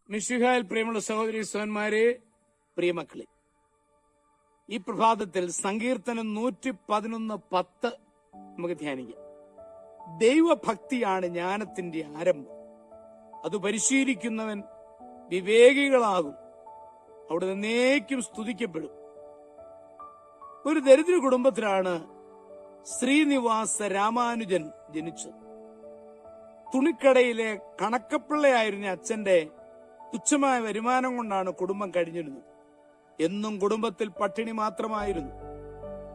മിശിഹായിൽ പ്രിയമുള്ള സഹോദരി സഹോദരന്മാരെ, പ്രിയമക്കളെ, ഈ പ്രഭാതത്തിൽ സങ്കീർത്തനം 111:10 നമുക്ക് ധ്യാനിക്കാം. ദൈവഭക്തിയാണ് ജ്ഞാനത്തിന്റെ ആരംഭം. അത് പരിശീലിക്കുന്നവൻ വിവേകികളാകും, അവിടെ എന്നേക്കും സ്തുതിക്കപ്പെടും. ഒരു ദരിദ്ര കുടുംബത്തിലാണ് ശ്രീനിവാസ രാമാനുജൻ ജനിച്ചത്. തുണിക്കടയിലെ കണക്കപ്പിള്ളയായിരുന്ന അച്ഛന്റെ തുച്ഛമായ വരുമാനം കൊണ്ടാണ് കുടുംബം കഴിഞ്ഞിരുന്നത്. എന്നും കുടുംബത്തിൽ പട്ടിണി മാത്രമായിരുന്നു.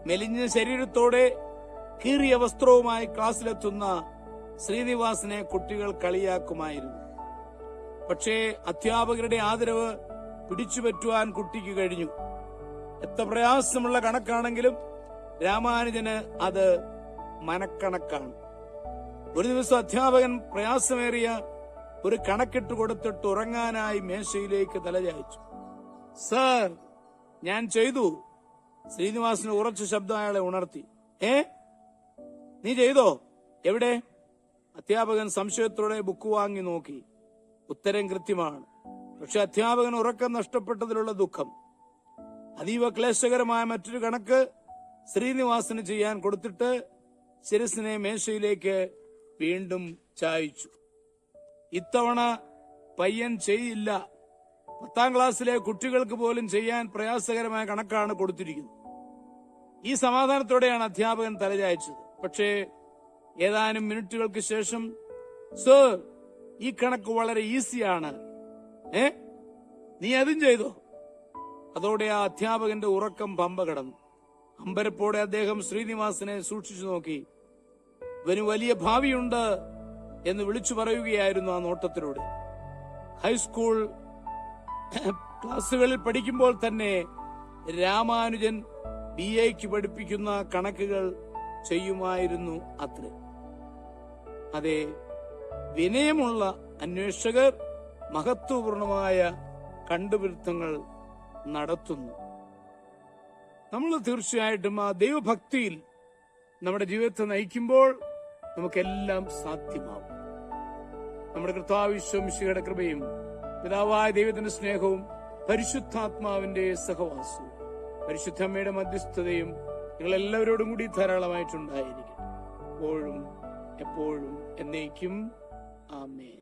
മെലിഞ്ഞ ശരീരത്തോടെ കീറിയ വസ്ത്രവുമായി ക്ലാസ്സിലെത്തുന്ന ശ്രീനിവാസനെ കുട്ടികൾ കളിയാക്കുമായിരുന്നു. പക്ഷേ അധ്യാപകരുടെ ആദരവ് പിടിച്ചുപറ്റുവാൻ കുട്ടിക്ക് കഴിഞ്ഞു. എത്ര പ്രയാസമുള്ള കണക്കാണെങ്കിലും രാമാനുജന് അത് മനക്കണക്കാണ്. ഒരു ദിവസം അധ്യാപകൻ പ്രയാസമേറിയ ഒരു കണക്കിട്ട് കൊടുത്തിട്ട് ഉറങ്ങാനായി മേശയിലേക്ക് തലചായ്ച്ചു. സർ, ഞാൻ ചെയ്തു. ശ്രീനിവാസന് ഉറച്ച ശബ്ദം അയാളെ ഉണർത്തി. നീ ചെയ്തോ? എവിടെ? അധ്യാപകൻ സംശയത്തോടെ ബുക്ക് വാങ്ങി നോക്കി. ഉത്തരം കൃത്യമാണ്. പക്ഷെ അധ്യാപകൻ ഉറക്കം നഷ്ടപ്പെട്ടതിലുള്ള ദുഃഖം. അതീവ ക്ലേശകരമായ മറ്റൊരു കണക്ക് ശ്രീനിവാസന് ചെയ്യാൻ കൊടുത്തിട്ട് ശിരസിനെ മേശയിലേക്ക് വീണ്ടും ചായച്ചു. ഇത്തവണ പയ്യൻ ചെയ്യില്ല. 10ാം ക്ലാസ്സിലെ കുട്ടികൾക്ക് പോലും ചെയ്യാൻ പ്രയാസകരമായ കണക്കാണ് കൊടുത്തിരിക്കുന്നത്. ഈ സമാധാനത്തോടെയാണ് അധ്യാപകൻ തലചായ്ച്ചത്. പക്ഷേ ഏതാനും മിനിറ്റുകൾക്ക് ശേഷം, സർ, ഈ കണക്ക് വളരെ ഈസിയാണ്. നീ അതും ചെയ്തോ? അതോടെ ആ അധ്യാപകന്റെ ഉറക്കം പമ്പ കടന്നു. അമ്പരപ്പോടെ അദ്ദേഹം ശ്രീനിവാസനെ സൂക്ഷിച്ചു നോക്കി. ഇവന് വലിയ ഭാവിയുണ്ട് എന്ന് വിളിച്ചു പറയുകയായിരുന്നു ആ നോട്ടത്തിലൂടെ. ഹൈസ്കൂൾ ക്ലാസുകളിൽ പഠിക്കുമ്പോൾ തന്നെ രാമാനുജൻ BA പഠിപ്പിക്കുന്ന കണക്കുകൾ ചെയ്യുമായിരുന്നു അത്രേ. അതെ, വിനയമുള്ള അന്വേഷകർ മഹത്വപൂർണമായ കണ്ടുപിടുത്തങ്ങൾ നടത്തുന്നു. നമ്മൾ തീർച്ചയായിട്ടും ആ ദൈവഭക്തിയിൽ നമ്മുടെ ജീവിതത്തെ നയിക്കുമ്പോൾ നമുക്കെല്ലാം സാധ്യമാവും. നമ്മുടെ കർത്താവ് ഈശോമിശിഹായുടെ കൃപയും പിതാവായ ദൈവത്തിന്റെ സ്നേഹവും പരിശുദ്ധാത്മാവിന്റെ സഹവാസവും പരിശുദ്ധമ്മയുടെ മധ്യസ്ഥതയും നിങ്ങൾ എല്ലാവരോടും കൂടി ധാരാളമായിട്ടുണ്ടായിരിക്കും, എപ്പോഴും എപ്പോഴും എന്നേക്കും. ആമേൻ.